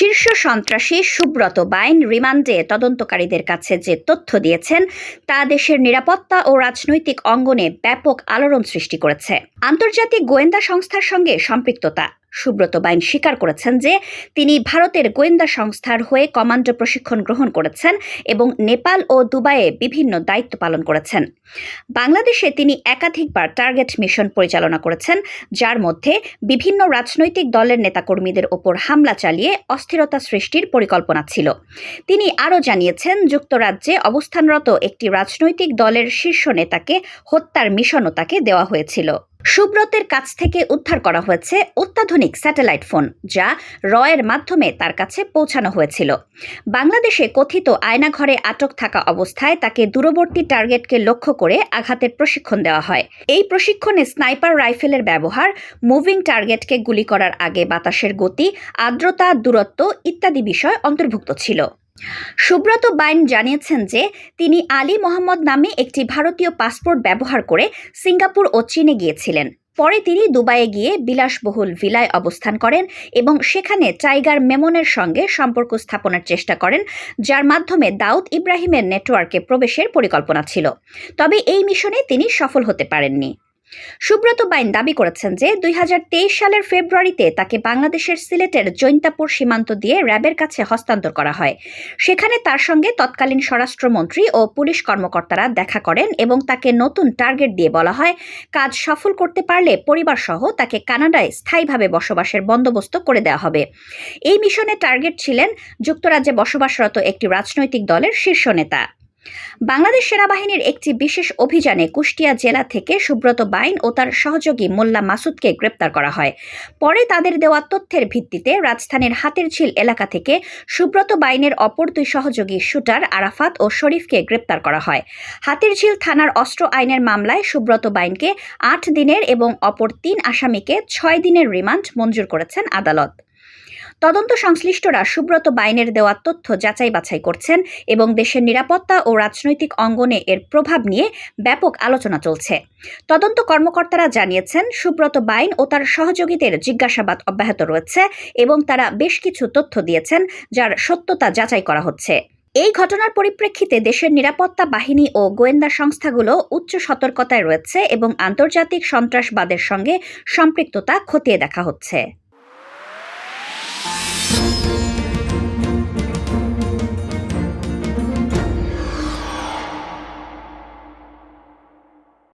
শীর্ষ সন্ত্রাসী সুব্রত বাইন রিমান্ডে তদন্তকারীদের কাছে যে তথ্য দিয়েছেন তা দেশের নিরাপত্তা ও রাজনৈতিক অঙ্গনে ব্যাপক আলোড়ন সৃষ্টি করেছে। আন্তর্জাতিক গোয়েন্দা সংস্থার সঙ্গে সম্পৃক্ততা। সুব্রত বাইন স্বীকার করেছেন যে তিনি ভারতের গোয়েন্দা সংস্থার হয়ে কমান্ডো প্রশিক্ষণ গ্রহণ করেছেন এবং নেপাল ও দুবাইয়ে বিভিন্ন দায়িত্ব পালন করেছেন। বাংলাদেশে তিনি একাধিকবার টার্গেট মিশন পরিচালনা করেছেন, যার মধ্যে বিভিন্ন রাজনৈতিক দলের নেতাকর্মীদের ওপর হামলা চালিয়ে অস্থিরতা সৃষ্টির পরিকল্পনা ছিল। তিনি আরও জানিয়েছেন, যুক্তরাজ্যে অবস্থানরত একটি রাজনৈতিক দলের শীর্ষ নেতাকে হত্যার মিশনও তাকে দেওয়া হয়েছিল। সুব্রতের কাছ থেকে উদ্ধার করা হয়েছে অত্যাধুনিক স্যাটেলাইট ফোন, যা রয়ের মাধ্যমে তার কাছে পৌঁছানো হয়েছিল। বাংলাদেশে কথিত আয়নাঘরে আটক থাকা অবস্থায় তাকে দূরবর্তী টার্গেটকে লক্ষ্য করে আঘাতের প্রশিক্ষণ দেওয়া হয়। এই প্রশিক্ষণে স্নাইপার রাইফেলের ব্যবহার, মুভিং টার্গেটকে গুলি করার আগে বাতাসের গতি, আর্দ্রতা, দূরত্ব ইত্যাদি বিষয় অন্তর্ভুক্ত ছিল। সুব্রত বাইন জানিয়েছেন যে তিনি আলী মোহাম্মদ নামে একটি ভারতীয় পাসপোর্ট ব্যবহার করে সিঙ্গাপুর ও চীনে গিয়েছিলেন। পরে তিনি দুবাইয়ে গিয়ে বিলাসবহুল ভিলায় অবস্থান করেন এবং সেখানে টাইগার মেমনের সঙ্গে সম্পর্ক স্থাপনের চেষ্টা করেন, যার মাধ্যমে দাউদ ইব্রাহিমের নেটওয়ার্কে প্রবেশের পরিকল্পনা ছিল। তবে এই মিশনে তিনি সফল হতে পারেননি। সুব্রত বাইন দাবি করেছেন যে 2023 সালের ফেব্রুয়ারিতে তাকে বাংলাদেশের সিলেটের জৈন্তাপুর সীমান্ত দিয়ে র্যাবের কাছে হস্তান্তর করা হয়। সেখানে তার সঙ্গে তৎকালীন স্বরাষ্ট্রমন্ত্রী ও পুলিশ কর্মকর্তারা দেখা করেন এবং তাকে নতুন টার্গেট দিয়ে বলা হয়, কাজ সফল করতে পারলে পরিবারসহ তাকে কানাডায় স্থায়ীভাবে বসবাসের বন্দোবস্ত করে দেওয়া হবে। এই মিশনে টার্গেট ছিলেন যুক্তরাজ্যে বসবাসরত একটি রাজনৈতিক দলের শীর্ষ নেতা। বাংলাদেশ সেনাবাহিনীর একটি বিশেষ অভিযানে কুষ্টিয়া জেলা থেকে সুব্রত বাইন ও তার সহযোগী মোল্লা মাসুদকে গ্রেপ্তার করা হয়। পরে তাদের দেওয়া তথ্যের ভিত্তিতে রাজধানীর হাতিরঝিল এলাকা থেকে সুব্রত বাইনের অপর দুই সহযোগী শুটার আরাফাত ও শরীফকে গ্রেপ্তার করা হয়। হাতিরঝিল থানার অস্ত্র আইনের মামলায় সুব্রত বাইনকে 8 দিনের এবং অপর 3 আসামিকে 6 দিনের রিমান্ড মঞ্জুর করেছেন আদালত। তদন্ত সংশ্লিষ্টরা সুব্রত বাইনের দেওয়া তথ্য যাচাই বাছাই করছেন এবং দেশের নিরাপত্তা ও রাজনৈতিক অঙ্গনে এর প্রভাব নিয়ে ব্যাপক আলোচনা চলছে। তদন্ত কর্মকর্তারা জানিয়েছেন, সুব্রত বাইন ও তার সহযোগীদের জিজ্ঞাসাবাদ অব্যাহত রয়েছে এবং তারা বেশ কিছু তথ্য দিয়েছেন, যার সত্যতা যাচাই করা হচ্ছে। এই ঘটনার পরিপ্রেক্ষিতে দেশের নিরাপত্তা বাহিনী ও গোয়েন্দা সংস্থাগুলো উচ্চ সতর্কতায় রয়েছে এবং আন্তর্জাতিক সন্ত্রাসবাদের সঙ্গে সম্পৃক্ততা খতিয়ে দেখা হচ্ছে।